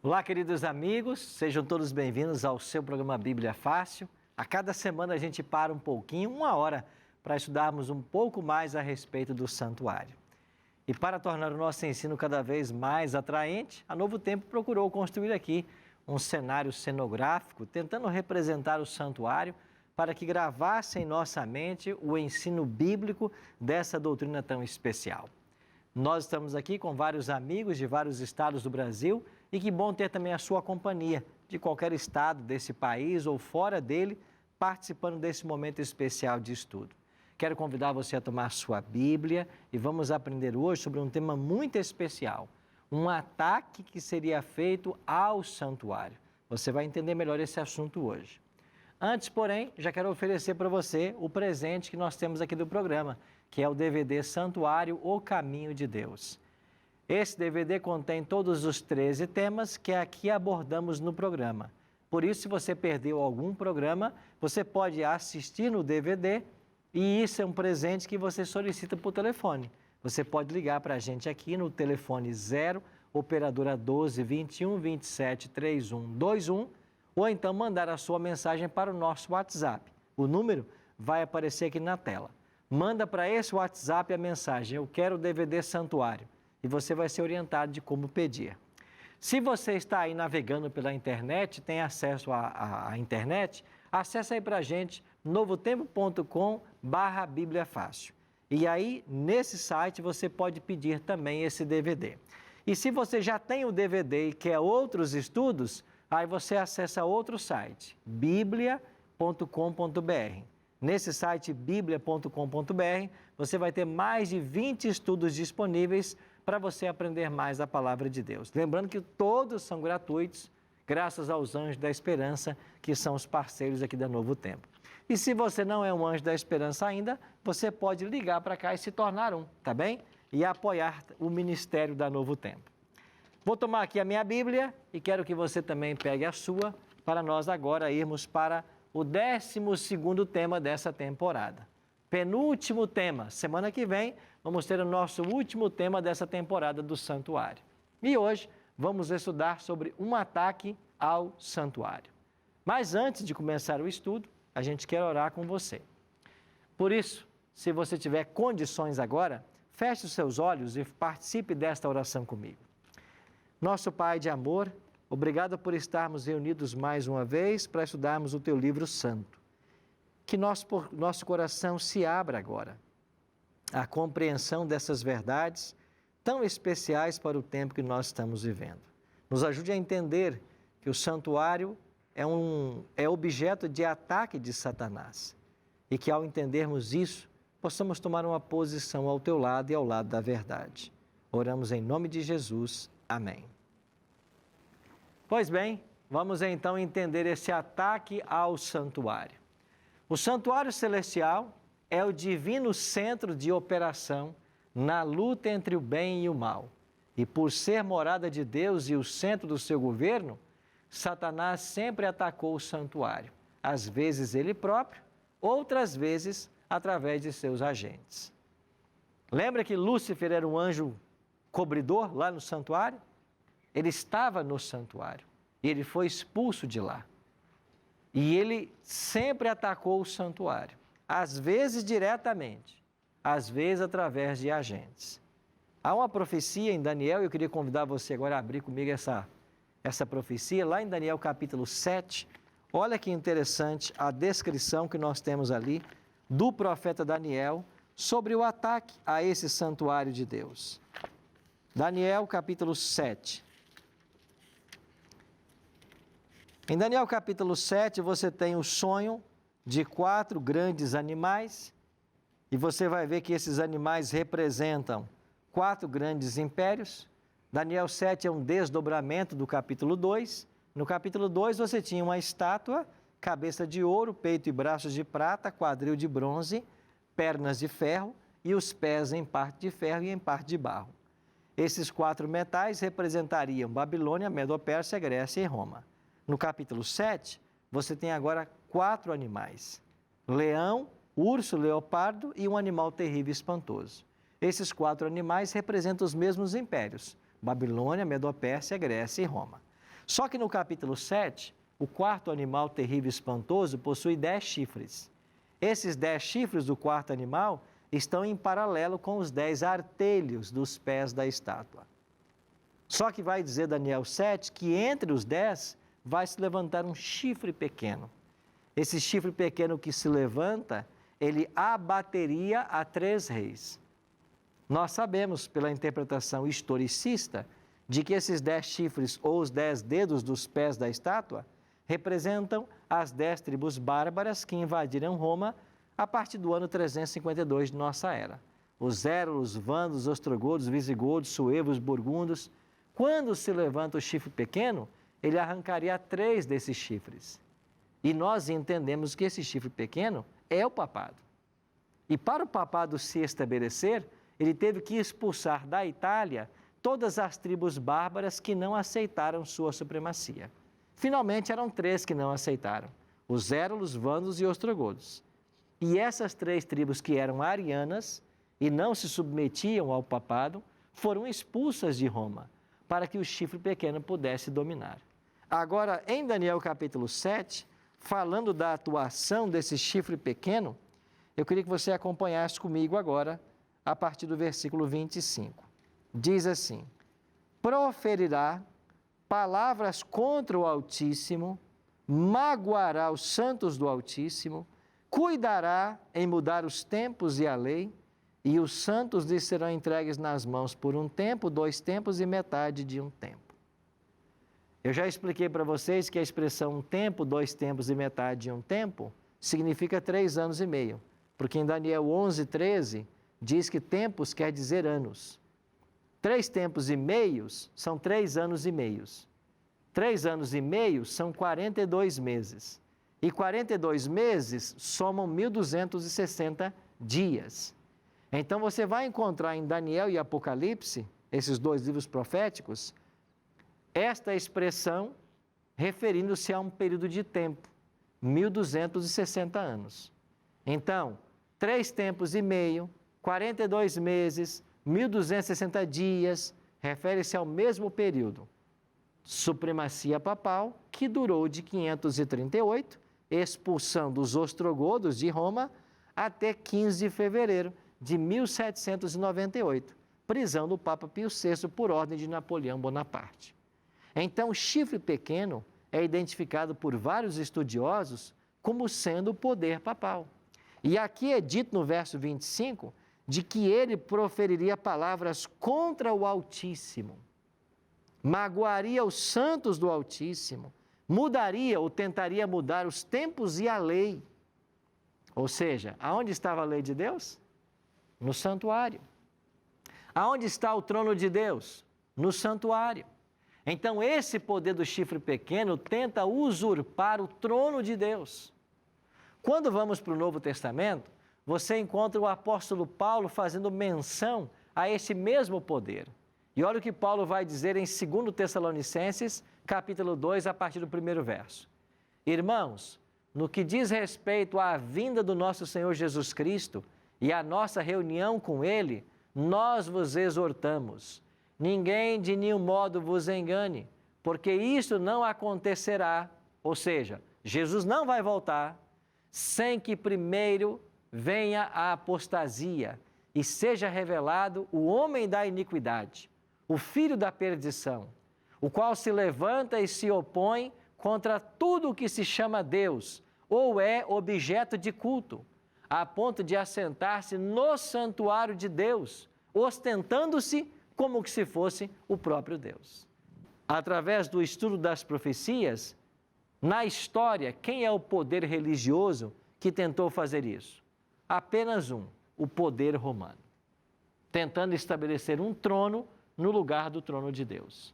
Olá, queridos amigos, sejam todos bem-vindos ao seu programa Bíblia Fácil. A cada semana a gente para um pouquinho, 1 hora, para estudarmos um pouco mais a respeito do santuário. E para tornar o nosso ensino cada vez mais atraente, a Novo Tempo procurou construir aqui um cenário cenográfico, tentando representar o santuário para que gravasse em nossa mente o ensino bíblico dessa doutrina tão especial. Nós estamos aqui com vários amigos de vários estados do Brasil e que bom ter também a sua companhia de qualquer estado desse país ou fora dele, participando desse momento especial de estudo. Quero convidar você a tomar sua Bíblia e vamos aprender hoje sobre um tema muito especial, um ataque que seria feito ao santuário. Você vai entender melhor esse assunto hoje. Antes, porém, já quero oferecer para você o presente que nós temos aqui do programa, que é o DVD Santuário, O Caminho de Deus. Esse DVD contém todos os 13 temas que aqui abordamos no programa. Por isso, se você perdeu algum programa, você pode assistir no DVD e isso é um presente que você solicita por telefone. Você pode ligar para a gente aqui no telefone 0, operadora 12 21 27 31 21, ou então mandar a sua mensagem para o nosso WhatsApp. O número vai aparecer aqui na tela. Manda para esse WhatsApp a mensagem, eu quero o DVD Santuário, e você vai ser orientado de como pedir. Se você está aí navegando pela internet, tem acesso à internet, acesse aí para a gente novotempo.com/Bíblia Fácil. E aí, nesse site, você pode pedir também esse DVD. E se você já tem o DVD e quer outros estudos, aí você acessa outro site, biblia.com.br. Nesse site, biblia.com.br, você vai ter mais de 20 estudos disponíveis para você aprender mais a palavra de Deus. Lembrando que todos são gratuitos, graças aos Anjos da Esperança, que são os parceiros aqui da Novo Tempo. E se você não é um Anjo da Esperança ainda, você pode ligar para cá e se tornar um, tá bem? E apoiar o ministério da Novo Tempo. Vou tomar aqui a minha Bíblia e quero que você também pegue a sua, para nós agora irmos para o 12º tema dessa temporada. Penúltimo tema. Semana que vem vamos ter o nosso último tema dessa temporada do santuário. E hoje vamos estudar sobre um ataque ao santuário. Mas antes de começar o estudo, a gente quer orar com você. Por isso, se você tiver condições agora, feche os seus olhos e participe desta oração comigo. Nosso Pai de amor, obrigado por estarmos reunidos mais uma vez para estudarmos o Teu livro santo. Que nosso coração se abra agora à compreensão dessas verdades tão especiais para o tempo que nós estamos vivendo. Nos ajude a entender que o santuário é objeto de ataque de Satanás e que ao entendermos isso, possamos tomar uma posição ao Teu lado e ao lado da verdade. Oramos em nome de Jesus. Amém. Pois bem, vamos então entender esse ataque ao santuário. O santuário celestial é o divino centro de operação na luta entre o bem e o mal. E por ser morada de Deus e o centro do seu governo, Satanás sempre atacou o santuário, às vezes ele próprio, outras vezes através de seus agentes. Lembra que Lúcifer era um anjo cobridor lá no santuário? Ele estava no santuário e ele foi expulso de lá. E ele sempre atacou o santuário, às vezes diretamente, às vezes através de agentes. Há uma profecia em Daniel, eu queria convidar você agora a abrir comigo essa profecia, lá em Daniel capítulo 7. Olha que interessante a descrição que nós temos ali do profeta Daniel sobre o ataque a esse santuário de Deus. Daniel capítulo 7. Em Daniel capítulo 7, você tem o sonho de 4 grandes animais e você vai ver que esses animais representam 4 grandes impérios. Daniel 7 é um desdobramento do capítulo 2. No capítulo 2 você tinha uma estátua, cabeça de ouro, peito e braços de prata, quadril de bronze, pernas de ferro e os pés em parte de ferro e em parte de barro. Esses 4 metais representariam Babilônia, Medo-Pérsia, Grécia e Roma. No capítulo 7, você tem agora 4 animais: leão, urso, leopardo e um animal terrível e espantoso. Esses 4 animais representam os mesmos impérios: Babilônia, Medo-Pérsia, Grécia e Roma. Só que no capítulo 7, o quarto animal terrível e espantoso possui 10 chifres. Esses 10 chifres do quarto animal estão em paralelo com os 10 artelhos dos pés da estátua. Só que vai dizer Daniel 7 que entre os 10 vai se levantar um chifre pequeno. Esse chifre pequeno que se levanta, ele abateria a 3 reis. Nós sabemos, pela interpretação historicista, de que esses 10 chifres ou os 10 dedos dos pés da estátua representam as 10 tribos bárbaras que invadiram Roma a partir do ano 352 de nossa era. Os érulos, vândalos, ostrogodos, visigodos, suevos, burgundos. Quando se levanta o chifre pequeno, ele arrancaria 3 desses chifres. E nós entendemos que esse chifre pequeno é o papado. E para o papado se estabelecer, ele teve que expulsar da Itália todas as tribos bárbaras que não aceitaram sua supremacia. Finalmente, eram 3 que não aceitaram: os érulos, vândalos e ostrogodos. E essas 3 tribos que eram arianas e não se submetiam ao papado, foram expulsas de Roma, para que o chifre pequeno pudesse dominar. Agora, em Daniel capítulo 7, falando da atuação desse chifre pequeno, eu queria que você acompanhasse comigo agora, a partir do versículo 25. Diz assim: proferirá palavras contra o Altíssimo, magoará os santos do Altíssimo, cuidará em mudar os tempos e a lei, e os santos lhe serão entregues nas mãos por 1 tempo, 2 tempos e metade de 1 tempo. Eu já expliquei para vocês que a expressão 1 tempo, 2 tempos e metade de 1 tempo significa 3 anos e meio, porque em Daniel 11, 13 diz que tempos quer dizer anos. 3 tempos e meios são 3 anos e meios. 3 anos e meio são 42 meses. E 42 meses somam 1.260 dias. Então você vai encontrar em Daniel e Apocalipse, esses 2 livros proféticos, esta expressão referindo-se a um período de tempo, 1.260 anos. Então, 3 tempos e meio, 42 meses, 1.260 dias, refere-se ao mesmo período. Supremacia papal, que durou de 538, expulsando os ostrogodos de Roma, até 15 de fevereiro de 1798, prisão do Papa Pio VI por ordem de Napoleão Bonaparte. Então, o chifre pequeno é identificado por vários estudiosos como sendo o poder papal. E aqui é dito no verso 25 de que ele proferiria palavras contra o Altíssimo, magoaria os santos do Altíssimo, mudaria ou tentaria mudar os tempos e a lei. Ou seja, aonde estava a lei de Deus? No santuário. Aonde está o trono de Deus? No santuário. Então, esse poder do chifre pequeno tenta usurpar o trono de Deus. Quando vamos para o Novo Testamento, você encontra o apóstolo Paulo fazendo menção a esse mesmo poder. E olha o que Paulo vai dizer em 2 Tessalonicenses, capítulo 2, a partir do 1º verso. Irmãos, no que diz respeito à vinda do nosso Senhor Jesus Cristo e à nossa reunião com Ele, nós vos exortamos. Ninguém de nenhum modo vos engane, porque isso não acontecerá, ou seja, Jesus não vai voltar, sem que primeiro venha a apostasia e seja revelado o homem da iniquidade, o filho da perdição, o qual se levanta e se opõe contra tudo o que se chama Deus ou é objeto de culto, a ponto de assentar-se no santuário de Deus, ostentando-se como que se fosse o próprio Deus. Através do estudo das profecias, na história, quem é o poder religioso que tentou fazer isso? Apenas um, o poder romano, tentando estabelecer um trono no lugar do trono de Deus.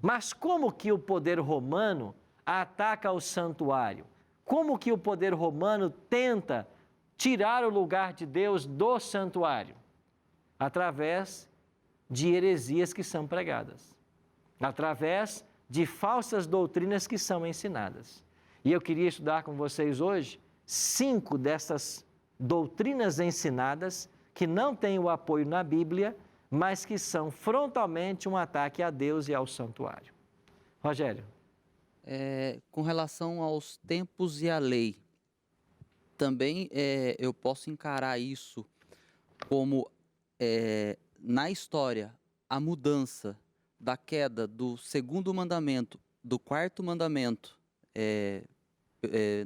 Mas como que o poder romano ataca o santuário? Como que o poder romano tenta tirar o lugar de Deus do santuário? Através de heresias que são pregadas, através de falsas doutrinas que são ensinadas. E eu queria estudar com vocês hoje 5 dessas doutrinas ensinadas que não têm o apoio na Bíblia, mas que são frontalmente um ataque a Deus e ao santuário. Rogério. Com relação aos tempos e à lei, também eu posso encarar isso como, na história, a mudança da queda do segundo mandamento, do quarto mandamento.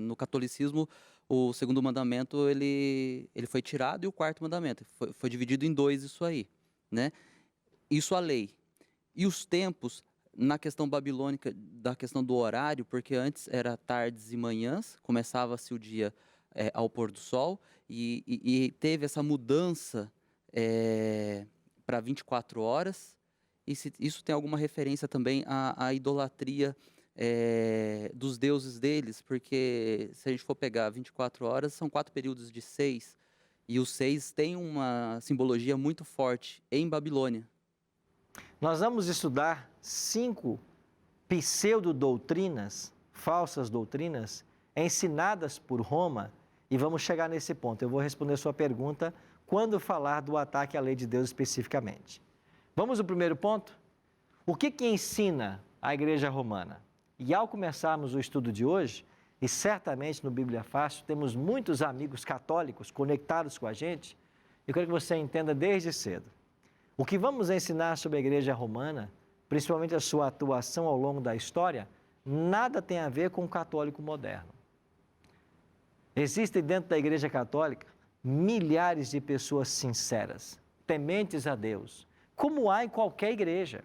No catolicismo, o segundo mandamento ele foi tirado, e o quarto mandamento foi dividido em dois, isso aí, né? Isso a lei. E os tempos, na questão babilônica, da questão do horário, porque antes era tardes e manhãs, começava-se o dia ao pôr do sol, e teve essa mudança para 24 horas. Isso tem alguma referência também à idolatria dos deuses deles, porque se a gente for pegar 24 horas, são 4 períodos de 6, e os 6 têm uma simbologia muito forte em Babilônia. Nós vamos estudar 5 pseudo-doutrinas, falsas doutrinas, ensinadas por Roma, e vamos chegar nesse ponto. Eu vou responder sua pergunta quando falar do ataque à lei de Deus especificamente. Vamos ao primeiro ponto? O que ensina a Igreja Romana? E ao começarmos o estudo de hoje, e certamente no Bíblia Fácil temos muitos amigos católicos conectados com a gente, eu quero que você entenda desde cedo. O que vamos ensinar sobre a Igreja Romana, principalmente a sua atuação ao longo da história, nada tem a ver com o católico moderno. Existem dentro da Igreja Católica milhares de pessoas sinceras, tementes a Deus, como há em qualquer igreja,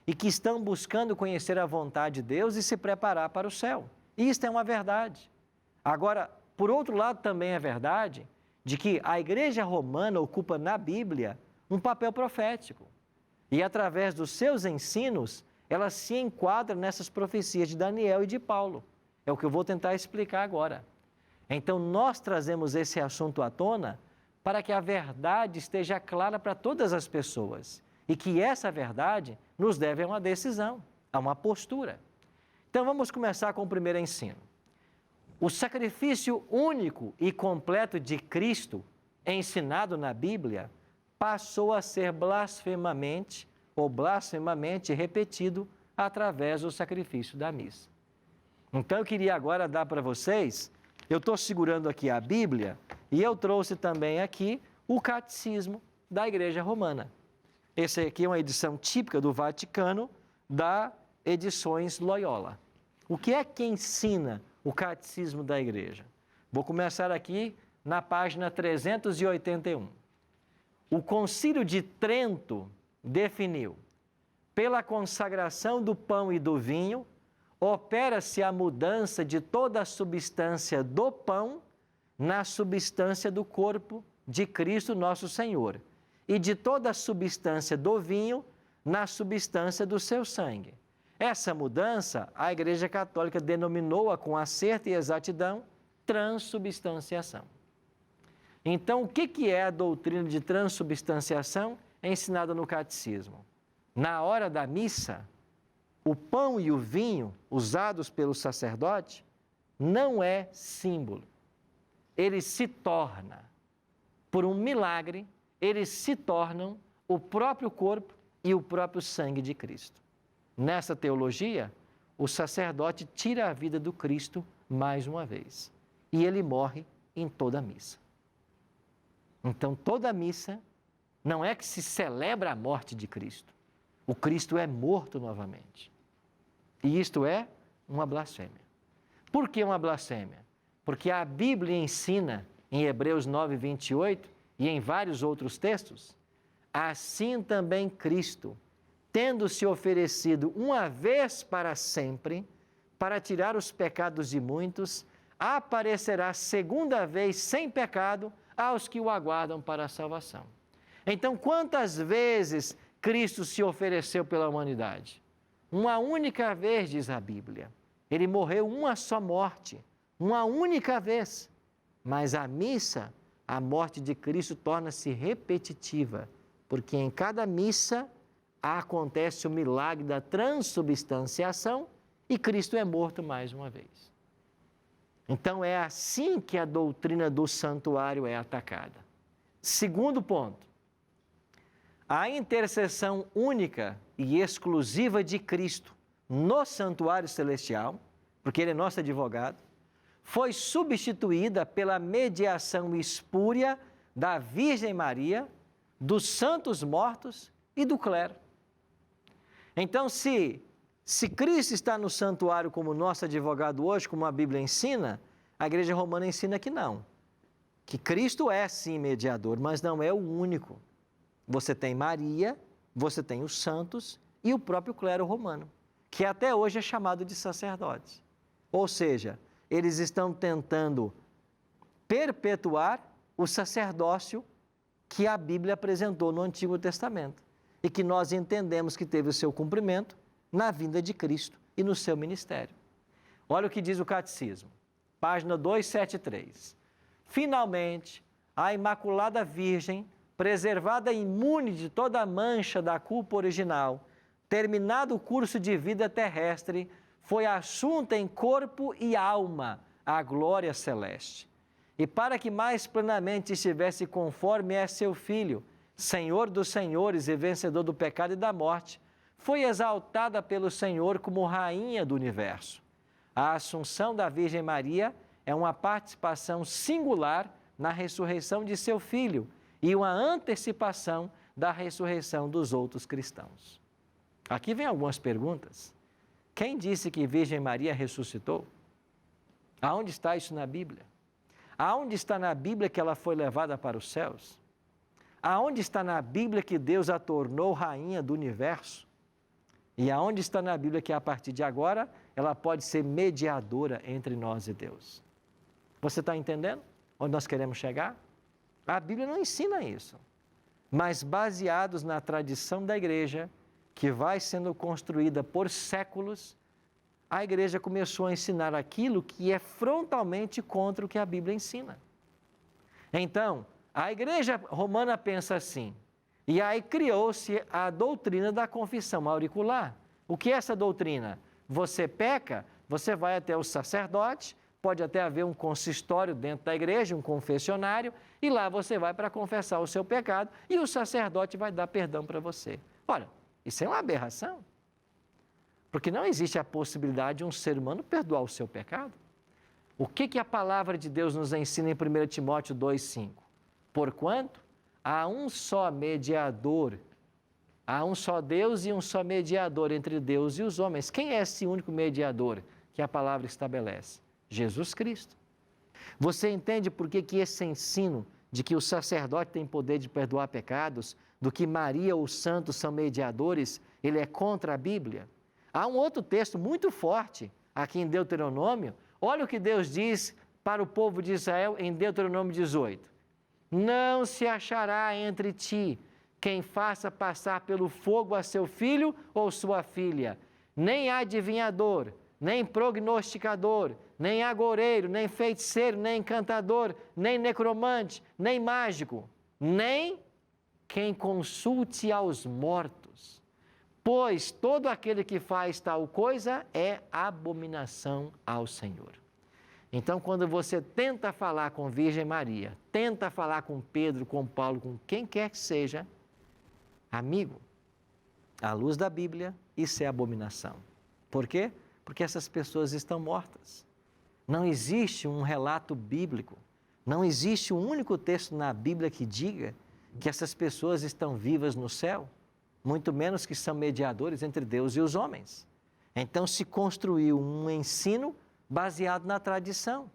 e que estão buscando conhecer a vontade de Deus e se preparar para o céu. Isto é uma verdade. Agora, por outro lado, também é verdade de que a Igreja Romana ocupa na Bíblia um papel profético. E através dos seus ensinos, ela se enquadra nessas profecias de Daniel e de Paulo. É o que eu vou tentar explicar agora. Então, nós trazemos esse assunto à tona para que a verdade esteja clara para todas as pessoas e que essa verdade nos leve a uma decisão, a uma postura. Então, vamos começar com o primeiro ensino. O sacrifício único e completo de Cristo, ensinado na Bíblia, passou a ser blasfemamente repetido através do sacrifício da missa. Então, eu queria agora dar para vocês, eu estou segurando aqui a Bíblia e eu trouxe também aqui o Catecismo da Igreja Romana. Esse aqui é uma edição típica do Vaticano, da Edições Loyola. O que é que ensina o Catecismo da Igreja? Vou começar aqui na página 381. O Concílio de Trento definiu: pela consagração do pão e do vinho, opera-se a mudança de toda a substância do pão na substância do corpo de Cristo nosso Senhor, e de toda a substância do vinho na substância do seu sangue. Essa mudança, a Igreja Católica denominou-a com acerto e exatidão transubstanciação. Então, o que é a doutrina de transubstanciação? É ensinada no Catecismo. Na hora da missa, o pão e o vinho usados pelo sacerdote não é símbolo. Ele se torna, por um milagre, eles se tornam o próprio corpo e o próprio sangue de Cristo. Nessa teologia, o sacerdote tira a vida do Cristo mais uma vez. E ele morre em toda a missa. Então, toda a missa não é que se celebra a morte de Cristo. O Cristo é morto novamente. E isto é uma blasfêmia. Por que uma blasfêmia? Porque a Bíblia ensina, em Hebreus 9, 28, e em vários outros textos, assim também Cristo, tendo se oferecido uma vez para sempre, para tirar os pecados de muitos, aparecerá segunda vez sem pecado aos que o aguardam para a salvação. Então, quantas vezes Cristo se ofereceu pela humanidade? Uma única vez, diz a Bíblia. Ele morreu uma só morte, uma única vez. Mas a missa, a morte de Cristo torna-se repetitiva, porque em cada missa acontece o milagre da transubstanciação e Cristo é morto mais uma vez. Então é assim que a doutrina do santuário é atacada. Segundo ponto, a intercessão única e exclusiva de Cristo no santuário celestial, porque ele é nosso advogado, foi substituída pela mediação espúria da Virgem Maria, dos santos mortos e do clero. Então, se Cristo está no santuário como nosso advogado hoje, como a Bíblia ensina, a Igreja Romana ensina que não. Que Cristo é sim mediador, mas não é o único. Você tem Maria, você tem os santos e o próprio clero romano, que até hoje é chamado de sacerdotes. Ou seja, eles estão tentando perpetuar o sacerdócio que a Bíblia apresentou no Antigo Testamento e que nós entendemos que teve o seu cumprimento na vinda de Cristo e no seu ministério. Olha o que diz o Catecismo, página 273. Finalmente, a Imaculada Virgem, preservada imune de toda a mancha da culpa original, terminado o curso de vida terrestre, foi assunta em corpo e alma à glória celeste. E para que mais plenamente estivesse conforme é seu Filho, Senhor dos senhores e vencedor do pecado e da morte, foi exaltada pelo Senhor como Rainha do Universo. A Assunção da Virgem Maria é uma participação singular na ressurreição de seu Filho e uma antecipação da ressurreição dos outros cristãos. Aqui vem algumas perguntas. Quem disse que Virgem Maria ressuscitou? Aonde está isso na Bíblia? Aonde está na Bíblia que ela foi levada para os céus? Aonde está na Bíblia que Deus a tornou rainha do universo? E aonde está na Bíblia que a partir de agora ela pode ser mediadora entre nós e Deus? Você está entendendo onde nós queremos chegar? A Bíblia não ensina isso, mas baseados na tradição da igreja, que vai sendo construída por séculos, a igreja começou a ensinar aquilo que é frontalmente contra o que a Bíblia ensina. Então, a igreja romana pensa assim, e aí criou-se a doutrina da confissão auricular. O que é essa doutrina? Você peca, você vai até o sacerdote, pode até haver um consistório dentro da igreja, um confessionário, e lá você vai para confessar o seu pecado e o sacerdote vai dar perdão para você. Olha, isso é uma aberração, porque não existe a possibilidade de um ser humano perdoar o seu pecado. O que a palavra de Deus nos ensina em 1 Timóteo 2,5? Porquanto há um só mediador, há um só Deus e um só mediador entre Deus e os homens. Quem é esse único mediador que a palavra estabelece? Jesus Cristo. Você entende por que esse ensino de que o sacerdote tem poder de perdoar pecados, do que Maria ou os santos são mediadores, ele é contra a Bíblia? Há um outro texto muito forte aqui em Deuteronômio. Olha o que Deus diz para o povo de Israel em Deuteronômio 18. Não se achará entre ti quem faça passar pelo fogo a seu filho ou sua filha, nem adivinhador, nem prognosticador, nem agoureiro, nem feiticeiro, nem encantador, nem necromante, nem mágico, nem quem consulte aos mortos. Pois todo aquele que faz tal coisa é abominação ao Senhor. Então, quando você tenta falar com Virgem Maria, tenta falar com Pedro, com Paulo, com quem quer que seja, amigo, à luz da Bíblia, isso é abominação. Por quê? Porque essas pessoas estão mortas. Não existe um relato bíblico, não existe um único texto na Bíblia que diga que essas pessoas estão vivas no céu, muito menos que são mediadores entre Deus e os homens. Então se construiu um ensino baseado na tradição,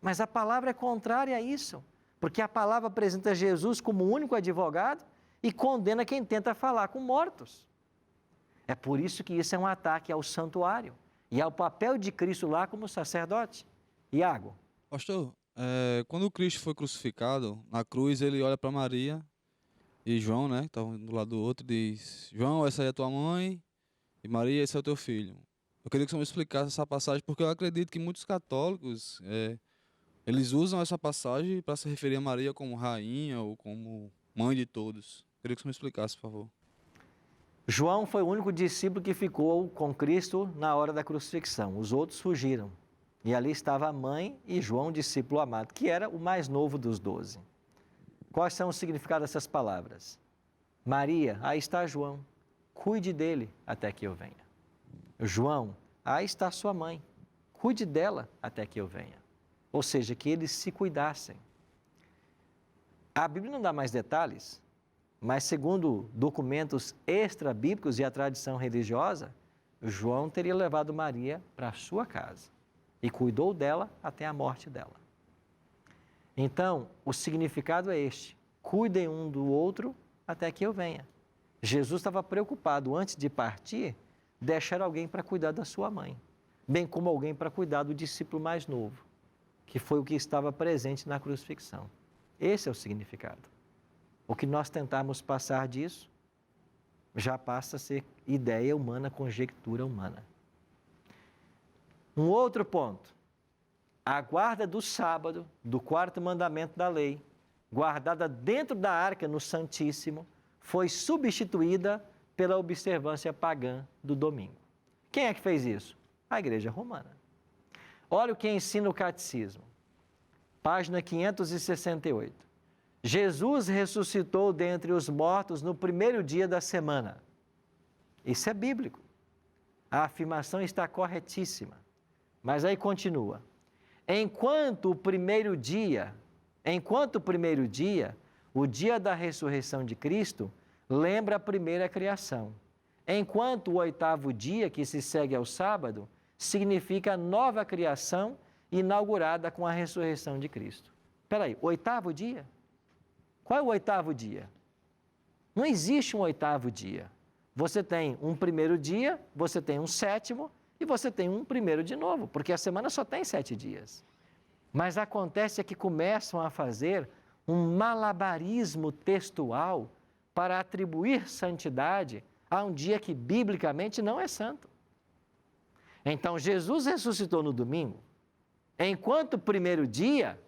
mas a palavra é contrária a isso, porque a palavra apresenta Jesus como o único advogado e condena quem tenta falar com mortos. É por isso que isso é um ataque ao santuário e ao papel de Cristo lá como sacerdote. Iago. Pastor, quando Cristo foi crucificado, na cruz ele olha para Maria e João, né, que estava um do lado do outro, diz: João, essa aí é a tua mãe, e Maria, esse é o teu filho. Eu queria que você me explicasse essa passagem, porque eu acredito que muitos católicos, eles usam essa passagem para se referir a Maria como rainha ou como mãe de todos. Eu queria que você me explicasse, por favor. João foi o único discípulo que ficou com Cristo na hora da crucifixão. Os outros fugiram. E ali estava a mãe e João, discípulo amado, que era o mais novo dos 12. Quais são os significados dessas palavras? Maria, aí está João, cuide dele até que eu venha. João, aí está sua mãe, cuide dela até que eu venha. Ou seja, que eles se cuidassem. A Bíblia não dá mais detalhes, mas segundo documentos extra-bíblicos e a tradição religiosa, João teria levado Maria para a sua casa e cuidou dela até a morte dela. Então, o significado é este: cuidem um do outro até que eu venha. Jesus estava preocupado, antes de partir, deixar alguém para cuidar da sua mãe, bem como alguém para cuidar do discípulo mais novo, que foi o que estava presente na crucifixão. Esse é o significado. O que nós tentarmos passar disso já passa a ser ideia humana, conjectura humana. Um outro ponto. A guarda do sábado, do quarto mandamento da lei, guardada dentro da arca no Santíssimo, foi substituída pela observância pagã do domingo. Quem é que fez isso? A Igreja Romana. Olha o que ensina o Catecismo. Página 568. Jesus ressuscitou dentre os mortos no primeiro dia da semana. Isso é bíblico. A afirmação está corretíssima. Mas aí continua. Enquanto o primeiro dia, o dia da ressurreição de Cristo, lembra a primeira criação. Enquanto o oitavo dia, que se segue ao sábado, significa a nova criação inaugurada com a ressurreição de Cristo. Espera aí, oitavo dia? Qual é o oitavo dia? Não existe um oitavo dia. Você tem um primeiro dia, você tem um sétimo e você tem um primeiro de novo, porque a semana só tem 7 dias. Mas acontece é que começam a fazer um malabarismo textual para atribuir santidade a um dia que biblicamente não é santo. Então, Jesus ressuscitou no domingo. Enquanto o primeiro dia,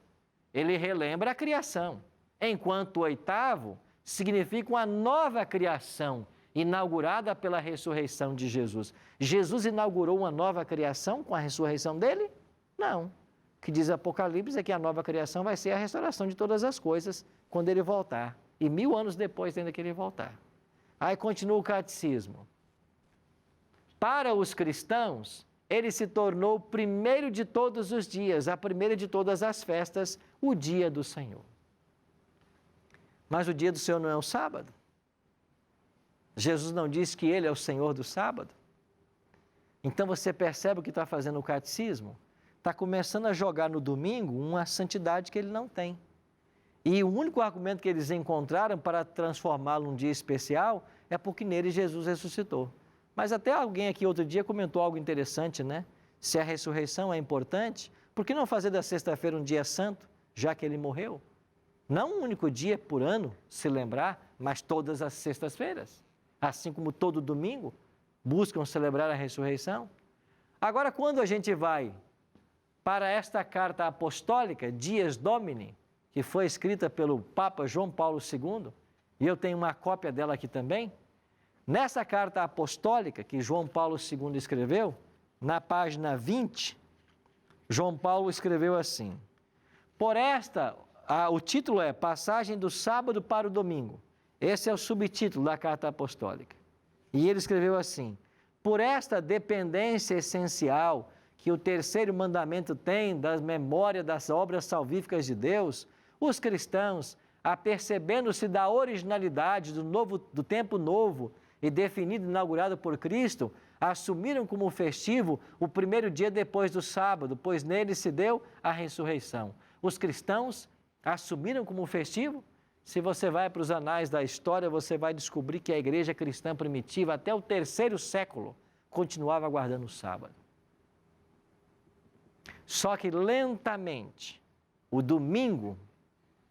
ele relembra a criação. Enquanto o oitavo significa uma nova criação, inaugurada pela ressurreição de Jesus. Jesus inaugurou uma nova criação com a ressurreição dele? Não. O que diz Apocalipse é que a nova criação vai ser a restauração de todas as coisas quando ele voltar. E 1000 anos depois ainda que ele voltar. Aí continua o catecismo. Para os cristãos, ele se tornou o primeiro de todos os dias, a primeira de todas as festas, o dia do Senhor. Mas o dia do Senhor não é o sábado? Jesus não disse que ele é o Senhor do sábado? Então você percebe o que está fazendo o catecismo? Está começando a jogar no domingo uma santidade que ele não tem. E o único argumento que eles encontraram para transformá-lo num dia especial é porque nele Jesus ressuscitou. Mas até alguém aqui outro dia comentou algo interessante, né? Se a ressurreição é importante, por que não fazer da sexta-feira um dia santo, já que ele morreu? Não um único dia por ano se lembrar, mas todas as sextas-feiras. Assim como todo domingo buscam celebrar a ressurreição. Agora, quando a gente vai para esta carta apostólica, Dies Domini, que foi escrita pelo Papa João Paulo II, e eu tenho uma cópia dela aqui também, nessa carta apostólica que João Paulo II escreveu, na página 20, João Paulo escreveu assim: o título é Passagem do Sábado para o Domingo. Esse é o subtítulo da carta apostólica. E ele escreveu assim: por esta dependência essencial que o terceiro mandamento tem da memória das obras salvíficas de Deus, os cristãos, apercebendo-se da originalidade do tempo novo e definido e inaugurado por Cristo, assumiram como festivo o primeiro dia depois do sábado, pois nele se deu a ressurreição. Os cristãos assumiram como festivo? Se você vai para os anais da história, você vai descobrir que a igreja cristã primitiva, até o 3º século, continuava guardando o sábado. Só que lentamente, o domingo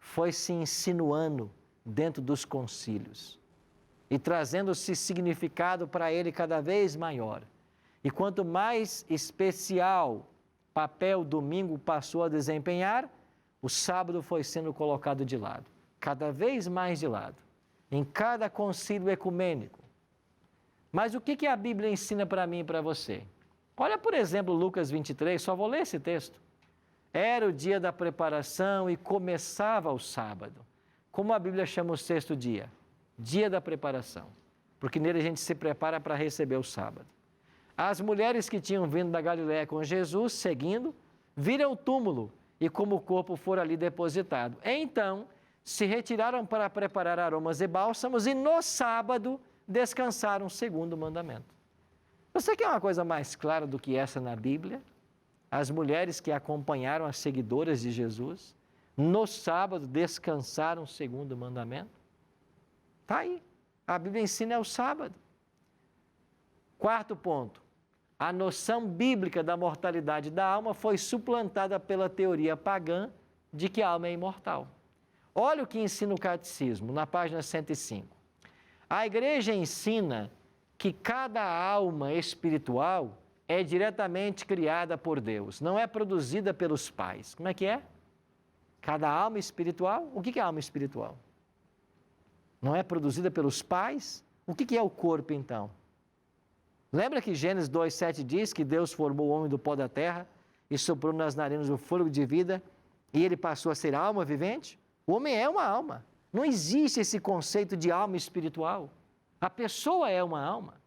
foi se insinuando dentro dos concílios e trazendo-se significado para ele cada vez maior. E quanto mais especial papel o domingo passou a desempenhar, o sábado foi sendo colocado de lado, cada vez mais de lado, em cada concílio ecumênico. Mas o que a Bíblia ensina para mim e para você? Olha, por exemplo, Lucas 23, só vou ler esse texto. Era o dia da preparação e começava o sábado. Como a Bíblia chama o 6º dia? Dia da preparação, porque nele a gente se prepara para receber o sábado. As mulheres que tinham vindo da Galiléia com Jesus, seguindo, viram o túmulo e como o corpo fora ali depositado. Então, se retiraram para preparar aromas e bálsamos e no sábado descansaram segundo o mandamento. Você quer uma coisa mais clara do que essa na Bíblia? As mulheres que acompanharam as seguidoras de Jesus, no sábado descansaram segundo o mandamento? Está aí. A Bíblia ensina é o sábado. Quarto ponto. A noção bíblica da mortalidade da alma foi suplantada pela teoria pagã de que a alma é imortal. Olha o que ensina o Catecismo, na página 105. A Igreja ensina que cada alma espiritual é diretamente criada por Deus, não é produzida pelos pais. Como é que é? Cada alma espiritual, o que é alma espiritual? Não é produzida pelos pais? O que é o corpo, então? Lembra que Gênesis 2,7 diz que Deus formou o homem do pó da terra e soprou nas narinas o fôlego de vida e ele passou a ser alma vivente? O homem é uma alma. Não existe esse conceito de alma espiritual. A pessoa é uma alma.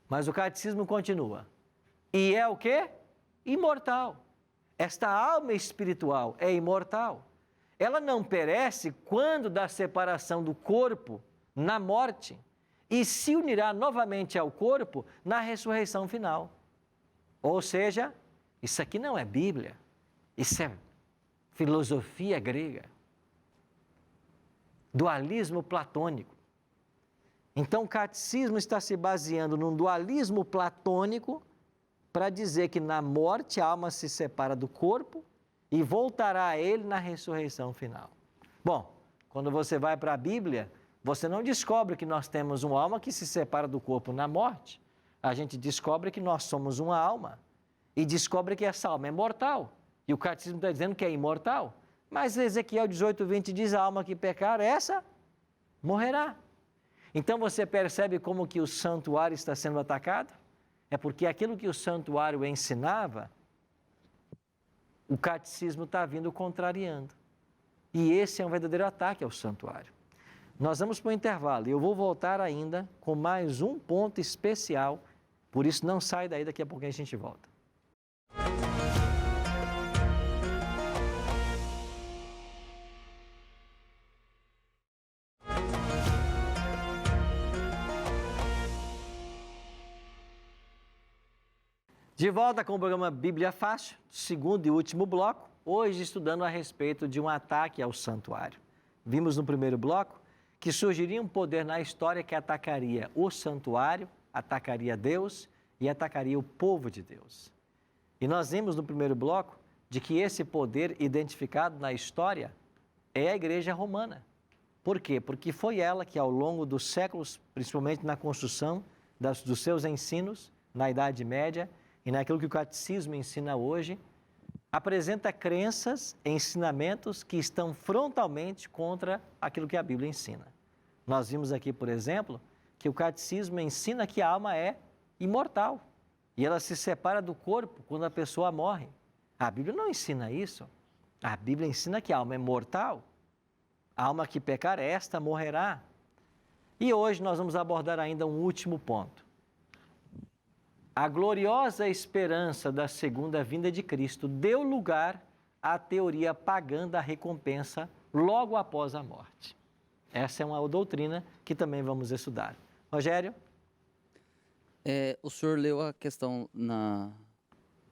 Mas o catecismo continua. E é o quê? Imortal. Esta alma espiritual é imortal. Ela não perece quando da separação do corpo na morte e se unirá novamente ao corpo na ressurreição final. Ou seja, isso aqui não é Bíblia, isso é filosofia grega, dualismo platônico. Então, o catecismo está se baseando num dualismo platônico para dizer que na morte a alma se separa do corpo e voltará a ele na ressurreição final. Bom, quando você vai para a Bíblia, você não descobre que nós temos uma alma que se separa do corpo na morte. A gente descobre que nós somos uma alma e descobre que essa alma é mortal. E o catecismo está dizendo que é imortal. Mas Ezequiel 18:20 diz: a alma que pecar, essa morrerá. Então você percebe como que o santuário está sendo atacado? É porque aquilo que o santuário ensinava, o catecismo está vindo contrariando. E esse é um verdadeiro ataque ao santuário. Nós vamos para o intervalo e eu vou voltar ainda com mais um ponto especial, por isso não sai daí, daqui a pouquinho a gente volta. De volta com o programa Bíblia Fácil, segundo e último bloco, hoje estudando a respeito de um ataque ao santuário. Vimos no primeiro bloco que surgiria um poder na história que atacaria o santuário, atacaria Deus e atacaria o povo de Deus. E nós vimos no primeiro bloco de que esse poder identificado na história é a Igreja Romana. Por quê? Porque foi ela que ao longo dos séculos, principalmente na construção dos seus ensinos, na Idade Média, e naquilo que o catecismo ensina hoje, apresenta crenças e ensinamentos que estão frontalmente contra aquilo que a Bíblia ensina. Nós vimos aqui, por exemplo, que o catecismo ensina que a alma é imortal e ela se separa do corpo quando a pessoa morre. A Bíblia não ensina isso. A Bíblia ensina que a alma é mortal. A alma que pecar, esta morrerá. E hoje nós vamos abordar ainda um último ponto. A gloriosa esperança da segunda vinda de Cristo deu lugar à teoria pagã da recompensa logo após a morte. Essa é uma doutrina que também vamos estudar. Rogério? O senhor leu a questão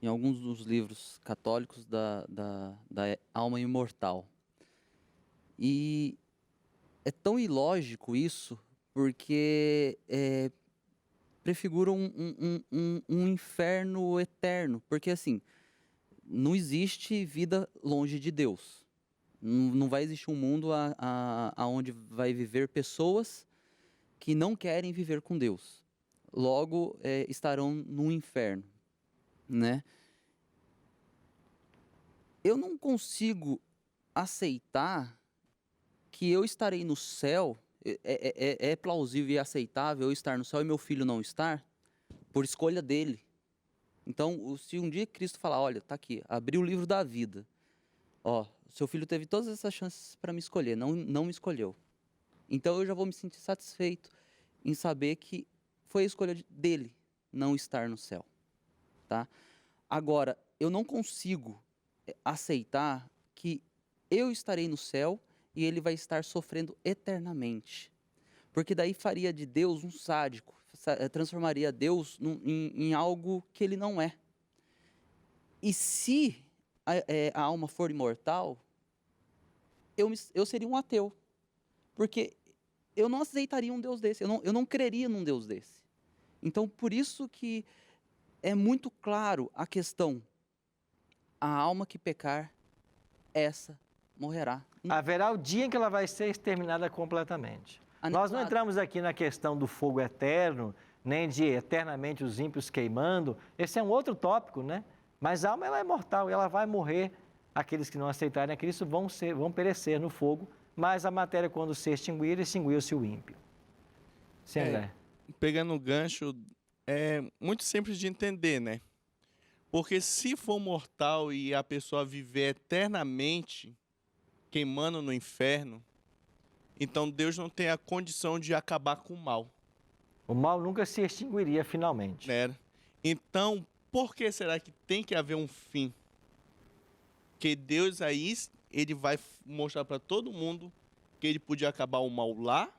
em alguns dos livros católicos da alma imortal. E é tão ilógico isso, porque prefigura um inferno eterno. Porque, assim, não existe vida longe de Deus. Não vai existir um mundo onde vai viver pessoas que não querem viver com Deus. Logo, estarão no inferno, né? Eu não consigo aceitar que eu estarei no céu. É plausível e aceitável eu estar no céu e meu filho não estar por escolha dele. Então, se um dia Cristo falar, olha, tá aqui, abriu o livro da vida, ó, seu filho teve todas essas chances para me escolher, não me escolheu. Então, eu já vou me sentir satisfeito em saber que foi a escolha dele, não estar no céu, tá? Agora, eu não consigo aceitar que eu estarei no céu e ele vai estar sofrendo eternamente. Porque daí faria de Deus um sádico, transformaria Deus em algo que ele não é. E se a alma for imortal, eu seria um ateu. Porque eu não aceitaria um Deus desse, eu não creria num Deus desse. Então, por isso que é muito claro a questão: a alma que pecar, essa morrerá. Haverá o dia em que ela vai ser exterminada completamente. Nós não entramos aqui na questão do fogo eterno, nem de eternamente os ímpios queimando. Esse é um outro tópico, né? Mas a alma ela é mortal e ela vai morrer. Aqueles que não aceitarem a Cristo vão perecer no fogo, mas a matéria, quando se extinguir, extinguiu-se o ímpio. Sim, André. Pegando o gancho, é muito simples de entender, né? Porque se for mortal e a pessoa viver eternamente queimando no inferno, então Deus não tem a condição de acabar com o mal. O mal nunca se extinguiria finalmente. Né? Então, por que será que tem que haver um fim? Que Deus aí, ele vai mostrar para todo mundo que ele podia acabar o mal lá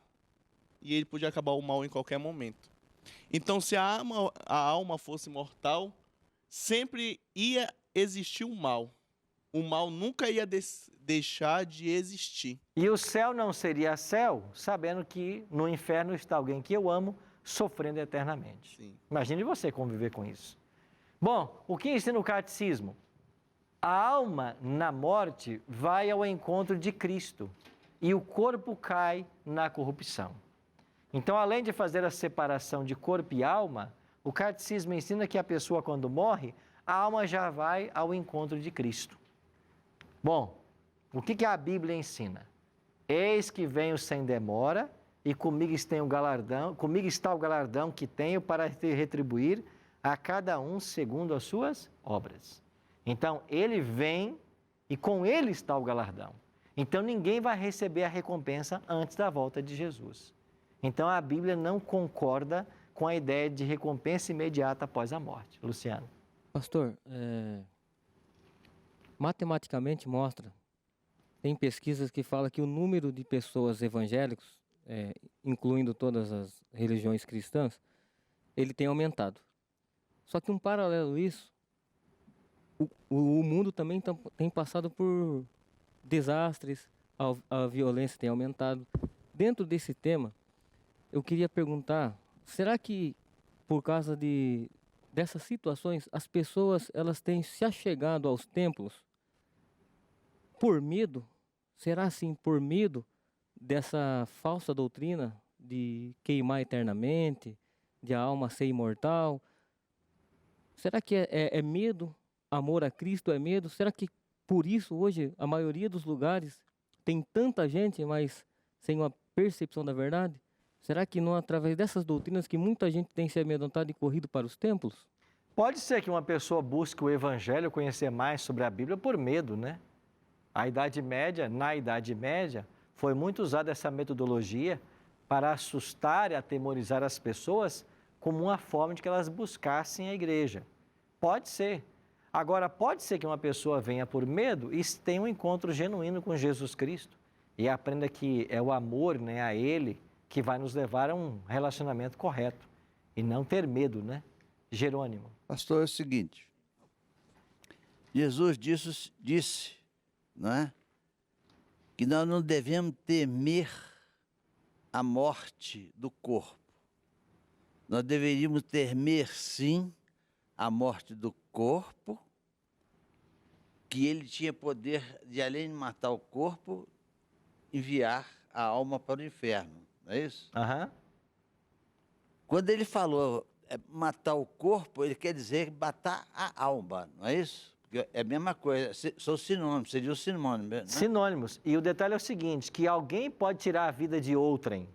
e ele podia acabar o mal em qualquer momento. Então, se a alma fosse mortal, sempre ia existir o mal. O mal nunca ia deixar de existir. E o céu não seria céu, sabendo que no inferno está alguém que eu amo, sofrendo eternamente. Sim. Imagine você conviver com isso. Bom, o que ensina o catecismo? A alma, na morte, vai ao encontro de Cristo e o corpo cai na corrupção. Então, além de fazer a separação de corpo e alma, o catecismo ensina que a pessoa, quando morre, a alma já vai ao encontro de Cristo. Bom, o que a Bíblia ensina? Eis que venho sem demora e comigo está o galardão que tenho para te retribuir a cada um segundo as suas obras. Então, ele vem e com ele está o galardão. Então, ninguém vai receber a recompensa antes da volta de Jesus. Então, a Bíblia não concorda com a ideia de recompensa imediata após a morte. Luciano. Pastor, matematicamente mostra, tem pesquisas que falam que o número de pessoas evangélicos, incluindo todas as religiões cristãs, ele tem aumentado. Só que um paralelo a isso, o mundo também tem passado por desastres, a violência tem aumentado. Dentro desse tema, eu queria perguntar, será que por causa dessas situações, as pessoas elas têm se achegado aos templos por medo? Será assim, por medo dessa falsa doutrina de queimar eternamente, de a alma ser imortal? Será que é medo? Amor a Cristo é medo? Será que por isso hoje a maioria dos lugares tem tanta gente, mas sem uma percepção da verdade? Será que não através dessas doutrinas que muita gente tem se amedrontado e corrido para os templos? Pode ser que uma pessoa busque o Evangelho, conhecer mais sobre a Bíblia por medo, né? Na Idade Média, foi muito usada essa metodologia para assustar e atemorizar as pessoas como uma forma de que elas buscassem a igreja. Pode ser. Agora, pode ser que uma pessoa venha por medo e tenha um encontro genuíno com Jesus Cristo e aprenda que é o amor, né, a Ele que vai nos levar a um relacionamento correto e não ter medo, né? Jerônimo. Pastor, é o seguinte, Jesus disse, não é? Que nós não devemos temer a morte do corpo. Nós deveríamos temer, sim, a morte do corpo, que ele tinha poder de, além de matar o corpo, enviar a alma para o inferno, não é isso? Aham. Quando ele falou matar o corpo, ele quer dizer matar a alma, não é isso? Porque é a mesma coisa, são sinônimos, seria o sinônimo, né? Sinônimos. E o detalhe é o seguinte, que alguém pode tirar a vida de outrem,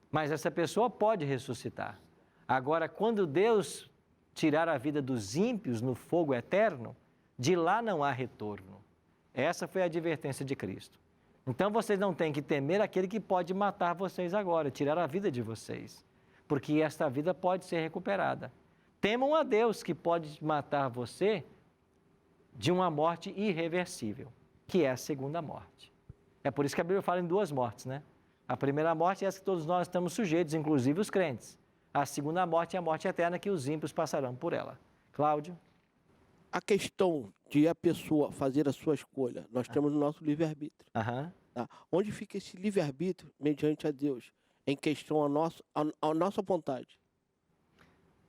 mas essa pessoa pode ressuscitar. Agora, quando Deus tirar a vida dos ímpios no fogo eterno, de lá não há retorno. Essa foi a advertência de Cristo. Então, vocês não têm que temer aquele que pode matar vocês agora, tirar a vida de vocês. porque esta vida pode ser recuperada. Temam a Deus que pode matar você de uma morte irreversível, que é a segunda morte. É por isso que a Bíblia fala em duas mortes, né? A primeira morte é essa que todos nós estamos sujeitos, inclusive os crentes. A segunda morte é a morte eterna, que os ímpios passarão por ela. Cláudio? A questão de a pessoa fazer a sua escolha, nós temos o nosso livre-arbítrio. Aham. Tá? Onde fica esse livre-arbítrio mediante a Deus, em questão a nossa vontade?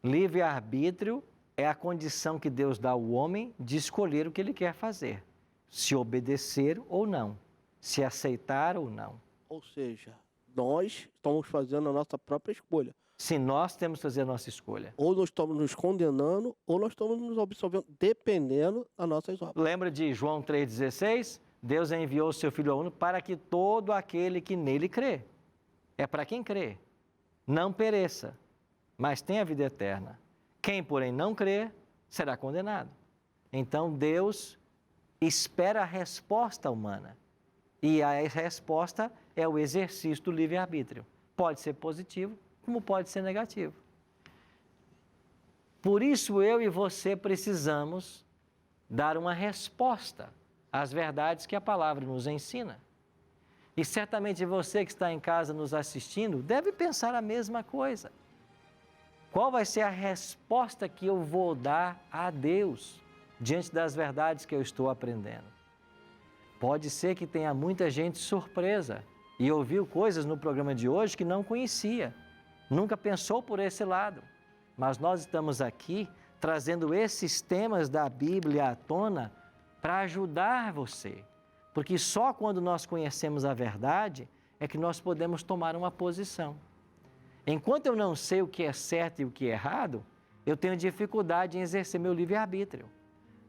Livre-arbítrio é a condição que Deus dá ao homem de escolher o que ele quer fazer. Se obedecer ou não. Se aceitar ou não. Ou seja, nós estamos fazendo a nossa própria escolha. Se nós temos que fazer a nossa escolha. Ou nós estamos nos condenando, ou nós estamos nos absolvendo, dependendo das nossas obras. Lembra de João 3,16? Deus enviou o seu Filho único para que todo aquele que nele crê. É para quem crê. Não pereça, mas tenha a vida eterna. Quem, porém, não crê, será condenado. Então, Deus espera a resposta humana. E a resposta é o exercício do livre-arbítrio. Pode ser positivo, como pode ser negativo. Por isso, eu e você precisamos dar uma resposta às verdades que a palavra nos ensina. E certamente você que está em casa nos assistindo deve pensar a mesma coisa. Qual vai ser a resposta que eu vou dar a Deus diante das verdades que eu estou aprendendo? Pode ser que tenha muita gente surpresa e ouviu coisas no programa de hoje que não conhecia, nunca pensou por esse lado. Mas nós estamos aqui trazendo esses temas da Bíblia à tona para ajudar você. Porque só quando nós conhecemos a verdade é que nós podemos tomar uma posição. Enquanto eu não sei o que é certo e o que é errado, eu tenho dificuldade em exercer meu livre-arbítrio.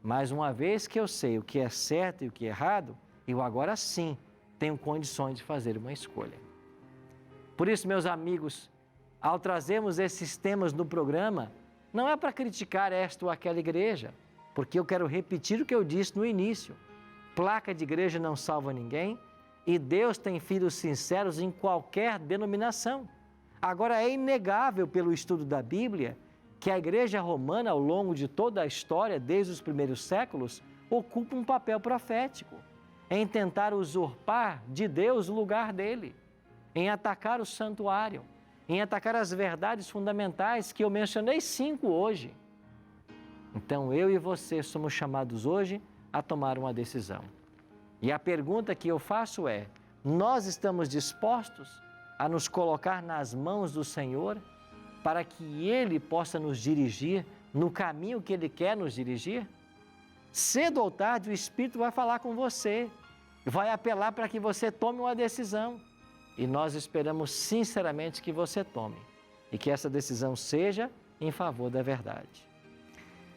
Mas uma vez que eu sei o que é certo e o que é errado, eu agora sim tenho condições de fazer uma escolha. Por isso, meus amigos, ao trazermos esses temas no programa, não é para criticar esta ou aquela igreja, porque eu quero repetir o que eu disse no início. Placa de igreja não salva ninguém e Deus tem filhos sinceros em qualquer denominação. Agora, é inegável pelo estudo da Bíblia que a igreja romana, ao longo de toda a história, desde os primeiros séculos, ocupa um papel profético em tentar usurpar de Deus o lugar dele, em atacar o santuário, em atacar as verdades fundamentais que eu mencionei 5 hoje. Então, eu e você somos chamados hoje a tomar uma decisão. E a pergunta que eu faço é: nós estamos dispostos a nos colocar nas mãos do Senhor para que Ele possa nos dirigir no caminho que Ele quer nos dirigir? Cedo ou tarde o Espírito vai falar com você, vai apelar para que você tome uma decisão. E nós esperamos sinceramente que você tome e que essa decisão seja em favor da verdade.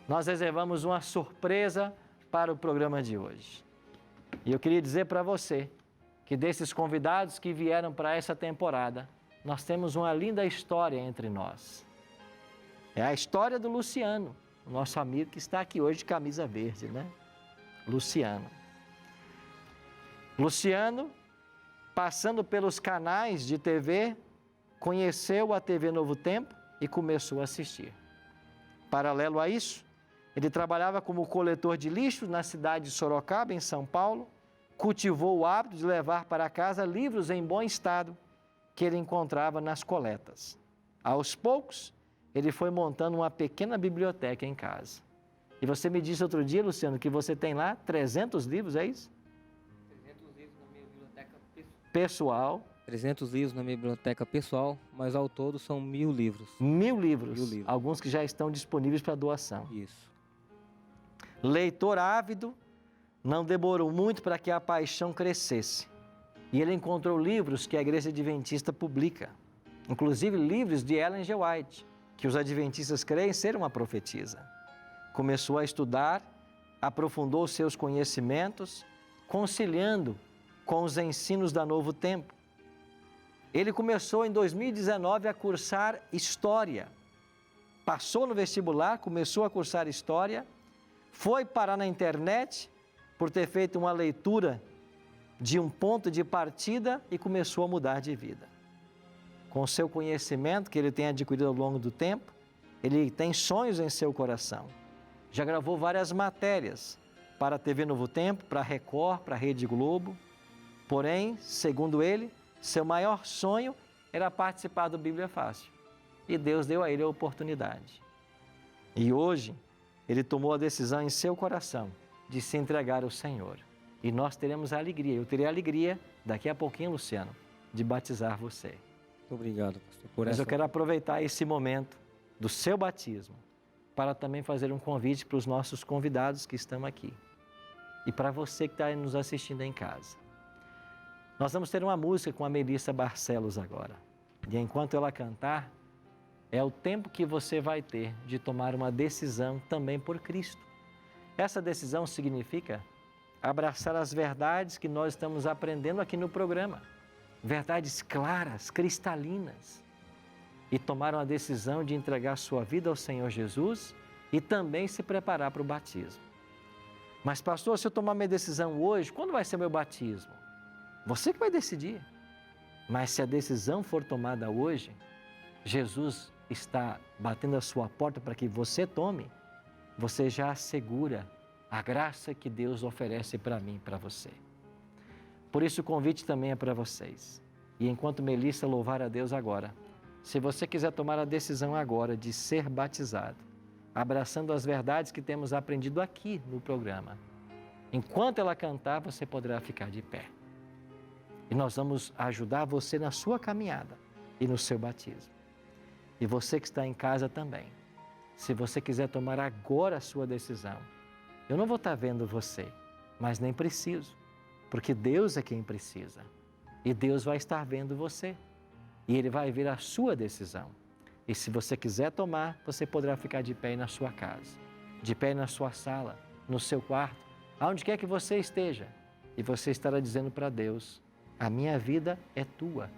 Nós reservamos uma surpresa para o programa de hoje. E eu queria dizer para você que desses convidados que vieram para essa temporada, nós temos uma linda história entre nós. É a história do Luciano, o nosso amigo que está aqui hoje de camisa verde, né? Luciano. Luciano, passando pelos canais de TV, conheceu a TV Novo Tempo e começou a assistir. Paralelo a isso, ele trabalhava como coletor de lixo na cidade de Sorocaba, em São Paulo, cultivou o hábito de levar para casa livros em bom estado que ele encontrava nas coletas. Aos poucos, ele foi montando uma pequena biblioteca em casa. E você me disse outro dia, Luciano, que você tem lá 300 livros, é isso? 300 livros na minha biblioteca Pessoal. 300 livros na minha biblioteca pessoal, mas ao todo são 1000 livros. 1000 livros. 1000 livros. Alguns que já estão disponíveis para doação. Isso. Leitor ávido, não demorou muito para que a paixão crescesse. E ele encontrou livros que a Igreja Adventista publica, inclusive livros de Ellen G. White, que os adventistas creem ser uma profetisa. Começou a estudar, aprofundou seus conhecimentos, conciliando com os ensinos da Novo Tempo. Ele começou em 2019 a cursar História. Passou no vestibular, começou a cursar História, foi parar na internet por ter feito uma leitura de um ponto de partida e começou a mudar de vida. com o seu conhecimento que ele tem adquirido ao longo do tempo, ele tem sonhos em seu coração. Já gravou várias matérias para a TV Novo Tempo, para a Record, para a Rede Globo. Porém, segundo ele, seu maior sonho era participar do Bíblia Fácil. E Deus deu a ele a oportunidade. E hoje, ele tomou a decisão em seu coração de se entregar ao Senhor. E nós teremos a alegria, eu terei a alegria, daqui a pouquinho, Luciano, de batizar você. Muito obrigado, pastor, por Mas essa... eu quero aproveitar esse momento do seu batismo para também fazer um convite para os nossos convidados que estão aqui. E para você que está nos assistindo em casa. Nós vamos ter uma música com a Melissa Barcelos agora. E enquanto ela cantar, é o tempo que você vai ter de tomar uma decisão também por Cristo. Essa decisão significa abraçar as verdades que nós estamos aprendendo aqui no programa. Verdades claras, cristalinas. E tomar uma decisão de entregar sua vida ao Senhor Jesus e também se preparar para o batismo. Mas pastor, se eu tomar minha decisão hoje, quando vai ser meu batismo? Você que vai decidir. Mas se a decisão for tomada hoje, Jesus está batendo a sua porta para que você tome, você já assegura a graça que Deus oferece para mim e para você. Por isso o convite também é para vocês. E enquanto Melissa louvar a Deus agora, se você quiser tomar a decisão agora de ser batizado, abraçando as verdades que temos aprendido aqui no programa, enquanto ela cantar, você poderá ficar de pé. E nós vamos ajudar você na sua caminhada e no seu batismo. E você que está em casa também, se você quiser tomar agora a sua decisão, eu não vou estar vendo você, mas nem preciso, porque Deus é quem precisa. E Deus vai estar vendo você. E Ele vai ver a sua decisão. E se você quiser tomar, você poderá ficar de pé na sua casa, de pé na sua sala, no seu quarto, aonde quer que você esteja. E você estará dizendo para Deus, a minha vida é tua.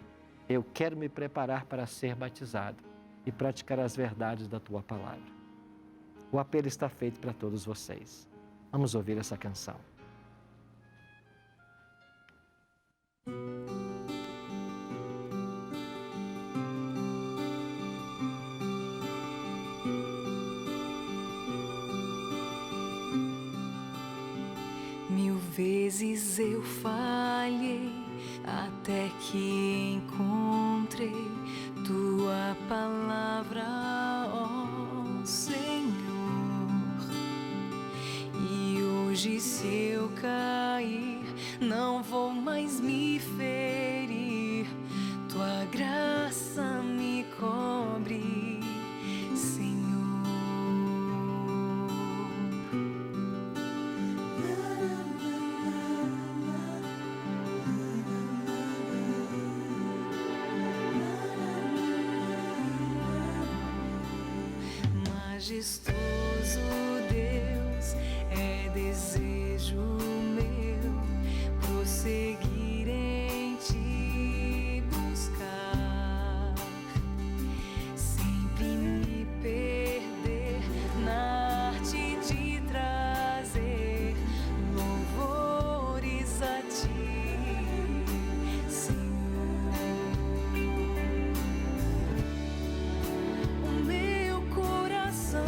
Eu quero me preparar para ser batizado e praticar as verdades da tua palavra. O apelo está feito para todos vocês. Vamos ouvir essa canção. Mil vezes eu falhei até que encontrei tua palavra, ó Senhor. E hoje se eu cair, não vou mais me ferir. Tua graça me cobre, Senhor. Majestoso Deus, é desejo meu prosseguir em te buscar, sempre me perder na arte de trazer louvores a ti, Senhor. O meu coração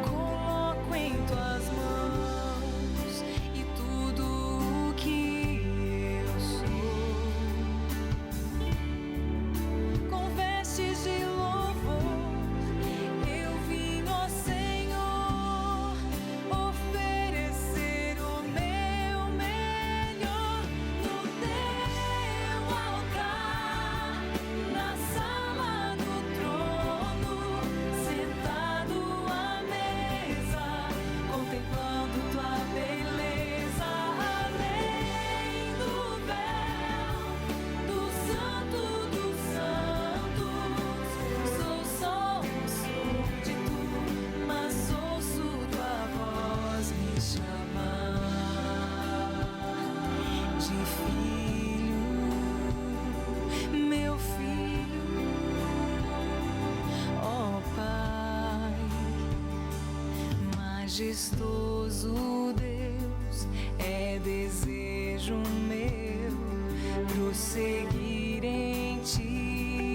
coloco em tuas mãos e tudo o que eu sou, com vestes de louvor, eu vim, ó Senhor, oferecer o meu melhor no teu altar, na sala do trono, sentado à mesa, contemplando tua beleza, além do véu do Santo dos Santos. Sou só um súdito, mas ouço tua voz me chamar de filho, meu filho, ó Pai. Majestoso Deus, é desejo meu prosseguir em ti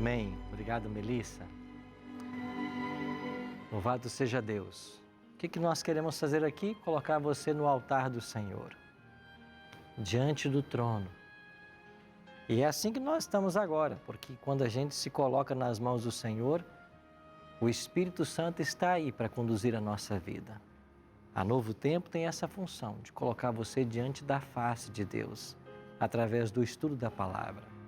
Amém. Obrigado, Melissa. Louvado seja Deus. O que nós queremos fazer aqui? Colocar você no altar do Senhor, diante do trono. E é assim que nós estamos agora, porque quando a gente se coloca nas mãos do Senhor, o Espírito Santo está aí para conduzir a nossa vida. A Novo Tempo tem essa função de colocar você diante da face de Deus, através do estudo da palavra.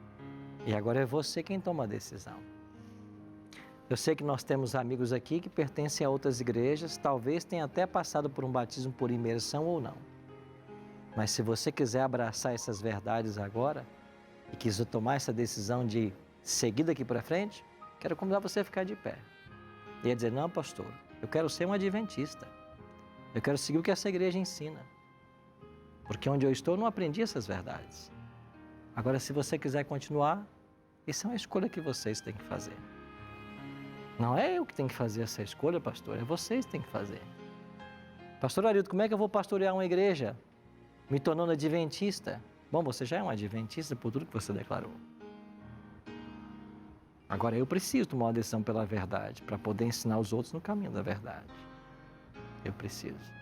E agora é você quem toma a decisão. Eu sei que nós temos amigos aqui que pertencem a outras igrejas, talvez tenham até passado por um batismo por imersão ou não. Mas se você quiser abraçar essas verdades agora e quiser tomar essa decisão de seguir daqui para frente, quero convidar você a ficar de pé. E a dizer, não, pastor, eu quero ser um adventista. Eu quero seguir o que essa igreja ensina. Porque onde eu estou eu não aprendi essas verdades. Agora, se você quiser continuar, isso é uma escolha que vocês têm que fazer. Não é eu que tenho que fazer essa escolha, pastor, é vocês que têm que fazer. Pastor Arildo, como é que eu vou pastorear uma igreja me tornando adventista? Bom, você já é um adventista por tudo que você declarou. Agora eu preciso tomar uma decisão pela verdade, para poder ensinar os outros no caminho da verdade. Eu preciso.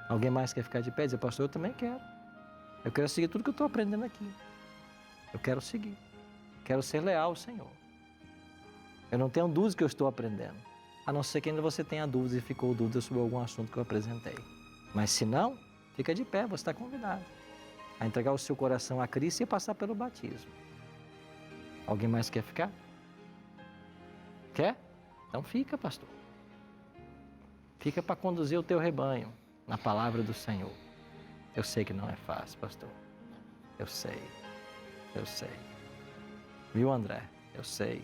Alguém mais quer ficar de pé e dizer, pastor, eu também quero. Eu quero seguir tudo que eu estou aprendendo aqui. Eu quero seguir. Quero ser leal ao Senhor. Eu não tenho dúvida que eu estou aprendendo. A não ser que ainda você tenha dúvidas e ficou dúvida sobre algum assunto que eu apresentei. Mas se não, fica de pé, você está convidado a entregar o seu coração a Cristo e passar pelo batismo. Alguém mais quer ficar? Quer? Então fica, pastor. Fica para conduzir o teu rebanho na palavra do Senhor. Eu sei que não é fácil, pastor. Eu sei. Eu sei. Viu, André? Eu sei.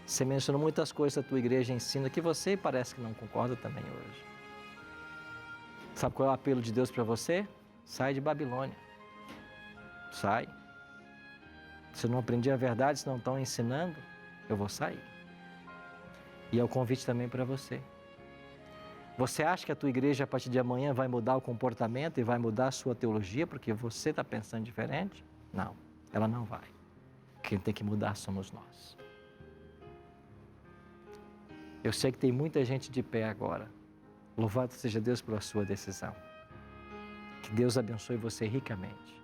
Você mencionou muitas coisas que a tua igreja ensina que você parece que não concorda também hoje. Sabe qual é o apelo de Deus para você? Sai de Babilônia. Sai. Se eu não aprendi a verdade, se não estão ensinando, eu vou sair. E é o convite também para você. Você acha que a tua igreja a partir de amanhã vai mudar o comportamento e vai mudar a sua teologia porque você está pensando diferente? Não, ela não vai. Quem tem que mudar somos nós. Eu sei que tem muita gente de pé agora. Louvado seja Deus pela sua decisão. Que Deus abençoe você ricamente.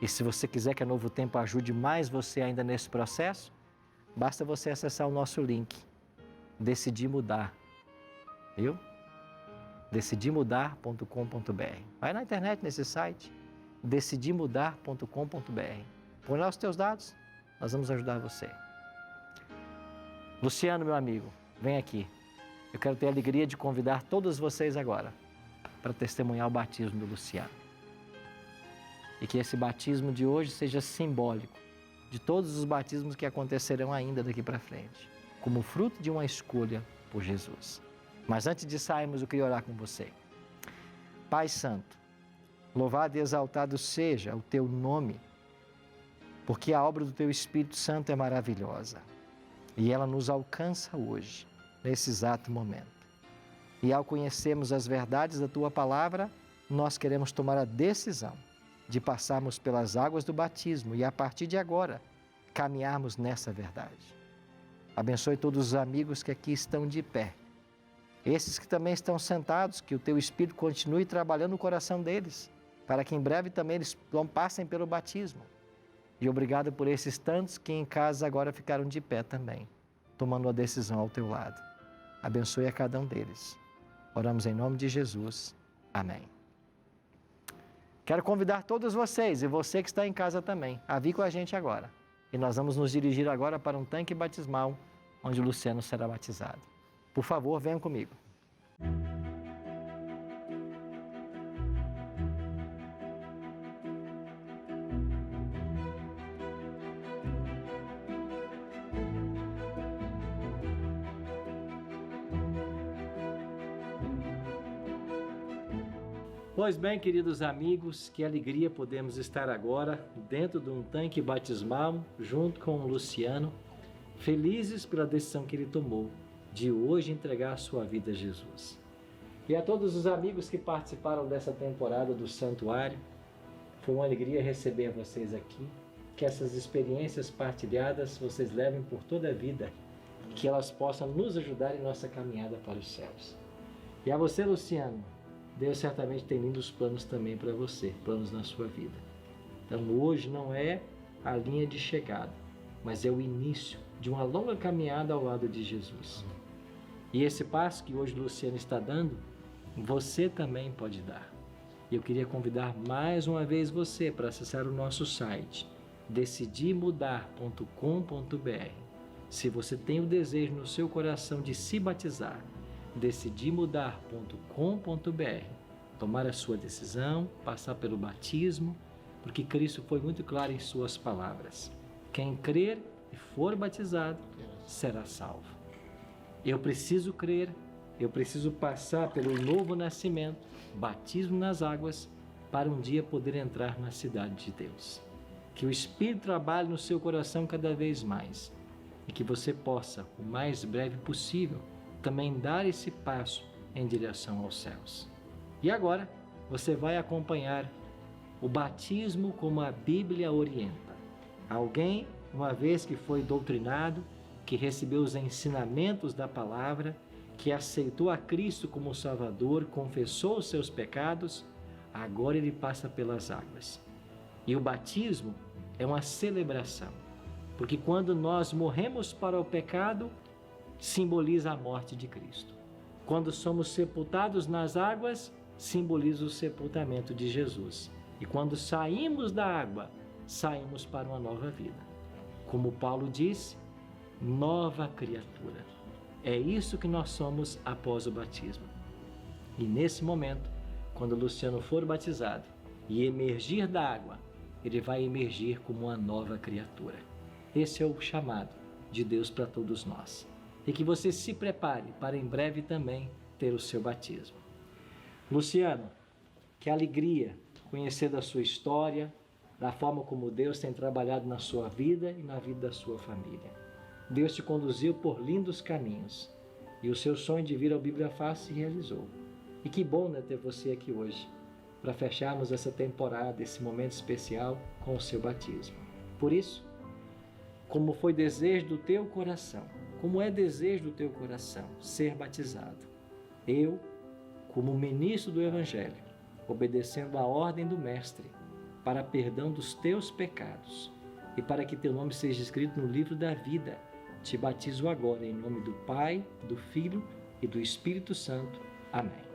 E se você quiser que a Novo Tempo ajude mais você ainda nesse processo, basta você acessar o nosso link. Decidir Mudar. Viu? decidimudar.com.br. Vai na internet, nesse site, decidimudar.com.br. Põe lá os teus dados, nós vamos ajudar você. Luciano, meu amigo, vem aqui. Eu quero ter a alegria de convidar todos vocês agora para testemunhar o batismo do Luciano. E que esse batismo de hoje seja simbólico de todos os batismos que acontecerão ainda daqui para frente, como fruto de uma escolha por Jesus. Mas antes de sairmos, eu queria orar com você. Pai Santo, louvado e exaltado seja o teu nome, porque a obra do teu Espírito Santo é maravilhosa e ela nos alcança hoje, nesse exato momento. E ao conhecermos as verdades da tua palavra, nós queremos tomar a decisão de passarmos pelas águas do batismo e a partir de agora, caminharmos nessa verdade. Abençoe todos os amigos que aqui estão de pé. Esses que também estão sentados, que o teu Espírito continue trabalhando no coração deles, para que em breve também eles passem pelo batismo. E obrigado por esses tantos que em casa agora ficaram de pé também, tomando a decisão ao teu lado. Abençoe a cada um deles. Oramos em nome de Jesus. Amém. Quero convidar todos vocês, e você que está em casa também, a vir com a gente agora. E nós vamos nos dirigir agora para um tanque batismal, onde o Luciano será batizado. Por favor, venham comigo. Pois bem, queridos amigos, que alegria podemos estar agora dentro de um tanque batismal, junto com o Luciano, felizes pela decisão que ele tomou de hoje entregar a sua vida a Jesus. E a todos os amigos que participaram dessa temporada do Santuário, foi uma alegria receber vocês aqui. que essas experiências partilhadas vocês levem por toda a vida, que elas possam nos ajudar em nossa caminhada para os céus. E a você, Luciano, Deus certamente tem lindos planos também para você, planos na sua vida. Então hoje não é a linha de chegada, mas é o início de uma longa caminhada ao lado de Jesus. E esse passo que hoje o Luciano está dando, você também pode dar. E eu queria convidar mais uma vez você para acessar o nosso site, decidimudar.com.br. Se você tem o desejo no seu coração de se batizar, decidimudar.com.br. Tomar a sua decisão, passar pelo batismo, porque Cristo foi muito claro em suas palavras. Quem crer e for batizado será salvo. Eu preciso crer, eu preciso passar pelo novo nascimento, batismo nas águas, para um dia poder entrar na cidade de Deus. Que o Espírito trabalhe no seu coração cada vez mais e que você possa, o mais breve possível, também dar esse passo em direção aos céus. E agora você vai acompanhar o batismo como a Bíblia orienta. Alguém, uma vez que foi doutrinado, que recebeu os ensinamentos da palavra, que aceitou a Cristo como Salvador, confessou os seus pecados, agora ele passa pelas águas. E o batismo é uma celebração, porque quando nós morremos para o pecado, simboliza a morte de Cristo. Quando somos sepultados nas águas, simboliza o sepultamento de Jesus. E quando saímos da água, saímos para uma nova vida. Como Paulo disse, nova criatura. É isso que nós somos após o batismo. E nesse momento, quando Luciano for batizado e emergir da água, ele vai emergir como uma nova criatura. Esse é o chamado de Deus para todos nós. E que você se prepare para em breve também ter o seu batismo. Luciano, que alegria conhecer da sua história, da forma como Deus tem trabalhado na sua vida e na vida da sua família. Deus te conduziu por lindos caminhos e o seu sonho de vir ao Bíblia Fácil se realizou. E que bom, né, ter você aqui hoje para fecharmos essa temporada, esse momento especial com o seu batismo. Por isso, como foi desejo do teu coração, como é desejo do teu coração ser batizado, eu, como ministro do Evangelho, obedecendo a ordem do Mestre, para perdão dos teus pecados e para que teu nome seja escrito no livro da vida, te batizo agora em nome do Pai, do Filho e do Espírito Santo. Amém.